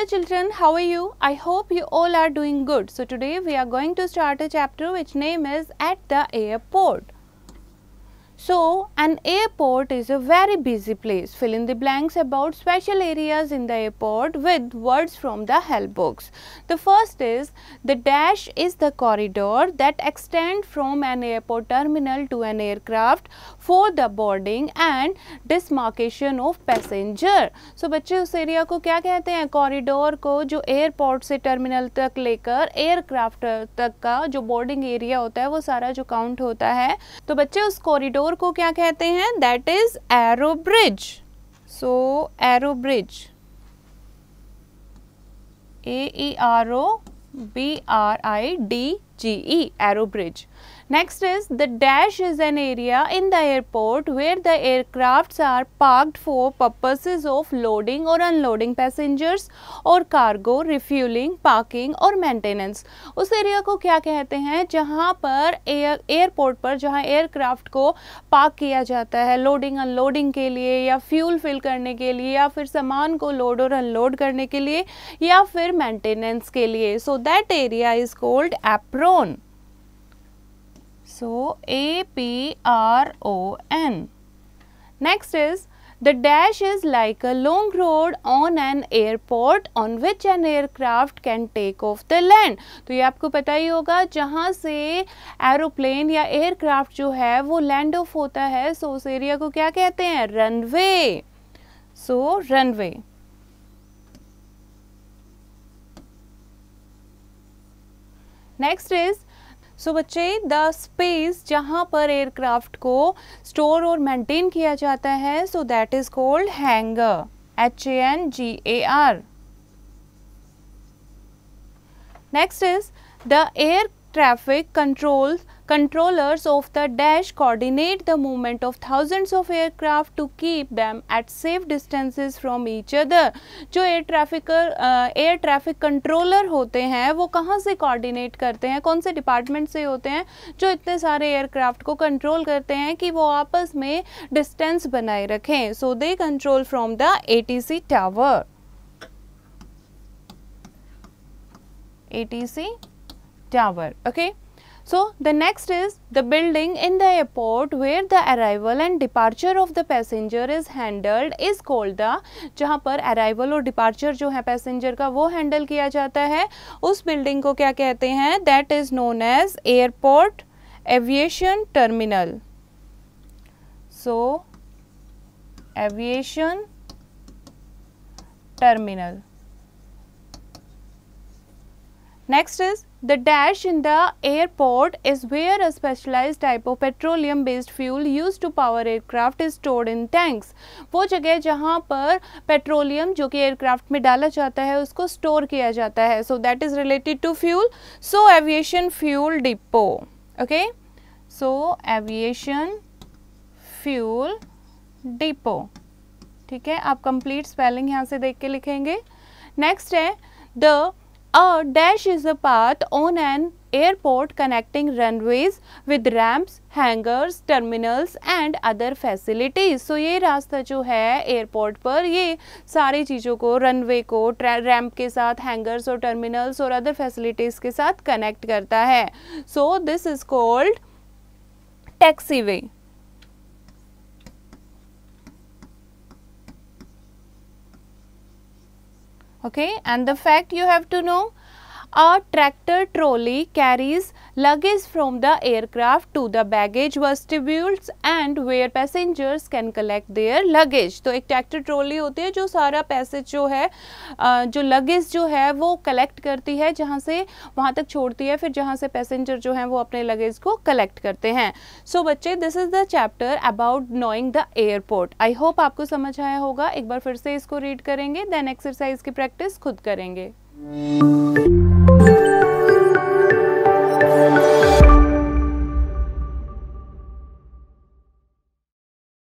children, how are you? I hope you all are doing good. So today we are going to start a chapter which name is At the Airport. So, an airport is a very busy place. Fill in the blanks about special areas in the airport with words from the help box. The first is, the dash is the corridor that extends from an airport terminal to an aircraft for the boarding and demarcation of passenger. So, बच्चे उस area को क्या कहते हैं? Corridor को, जो airport से terminal तक लेकर एयरक्राफ्ट तक का जो बोर्डिंग एरिया होता है वो सारा जो काउंट होता है. तो बच्चे उस कॉरिडोर को क्या कहते हैं? That is arrow bridge. So arrow bridge, AEROBRIDGE, arrow bridge. Next is, the dash is an area in the airport where the aircrafts are parked for purposes of loading or unloading passengers or cargo, refueling, parking और maintenance. उस area को क्या कहते हैं जहाँ पर airport पर जहाँ एयरक्राफ्ट को पार्क किया जाता है लोडिंग अनलोडिंग के लिए या फ्यूल फिल करने के लिए या फिर सामान को लोड और अनलोड करने के लिए या फिर मेंटेनेंस के लिए. So that area is called apron. So, APRON. Next is, the dash is like a long road on an airport on which an aircraft can take off the land. तो ये आपको पता ही होगा जहाँ से एरोप्लेन या एयरक्राफ्ट जो है वो लैंड ऑफ होता है. सो उस एरिया को क्या कहते हैं? Runway. So runway. Next is, so बच्चे, द स्पेस जहाँ पर एयरक्राफ्ट को स्टोर और मेंटेन किया जाता है, so that is called hanger. HANGAR. Next is, the air traffic controllers of the dash coordinate the movement of thousands of aircraft to keep them at safe distances from each other. जो air traffic controller होते हैं वो कहाँ से coordinate करते हैं? कौन से डिपार्टमेंट से होते हैं जो इतने सारे एयरक्राफ्ट को कंट्रोल करते हैं कि वो आपस में डिस्टेंस बनाए रखें? So they control from the ATC tower. ATC tower. Okay, so the next is, the building in the airport where the arrival and departure of the passenger is handled is called the, जहाँ पर arrival और departure जो है passenger का वो handle किया जाता है उस बिल्डिंग को क्या कहते हैं? That is known as airport aviation terminal. So aviation terminal. Next is, the dash in the airport is where a specialized type of petroleum based fuel used to power aircraft is stored in tanks. वो जगह जहाँ पर petroleum जो कि aircraft में डाला जाता है उसको स्टोर किया जाता है. So that is related to fuel. So aviation fuel depot. Okay, so aviation fuel depot. ठीक है, आप कंप्लीट स्पेलिंग यहाँ से देख के लिखेंगे. नेक्स्ट है, the A dash is a path on an airport connecting runways with ramps, hangars, terminals and other facilities. So ये रास्ता जो है एयरपोर्ट पर ये सारी चीज़ों को, रनवे को रैम्प के साथ, हैंगर्स और टर्मिनल्स और अदर फैसिलिटीज़ के साथ कनेक्ट करता है. So this is called taxiway. Okay, and the fact you have to know, a tractor trolley carries luggage from the aircraft to the baggage vestibules and where passengers can collect their luggage. तो एक tractor trolley होती है जो सारा passage जो है जो luggage जो है वो कलेक्ट करती है जहाँ से वहाँ तक छोड़ती है, फिर जहाँ से पैसेंजर जो हैं वो अपने लगेज को कलेक्ट करते हैं. सो बच्चे, this is the chapter about knowing the airport. I hope आपको समझ आया होगा. एक बार फिर से इसको रीड करेंगे, देन एक्सरसाइज की प्रैक्टिस खुद करेंगे.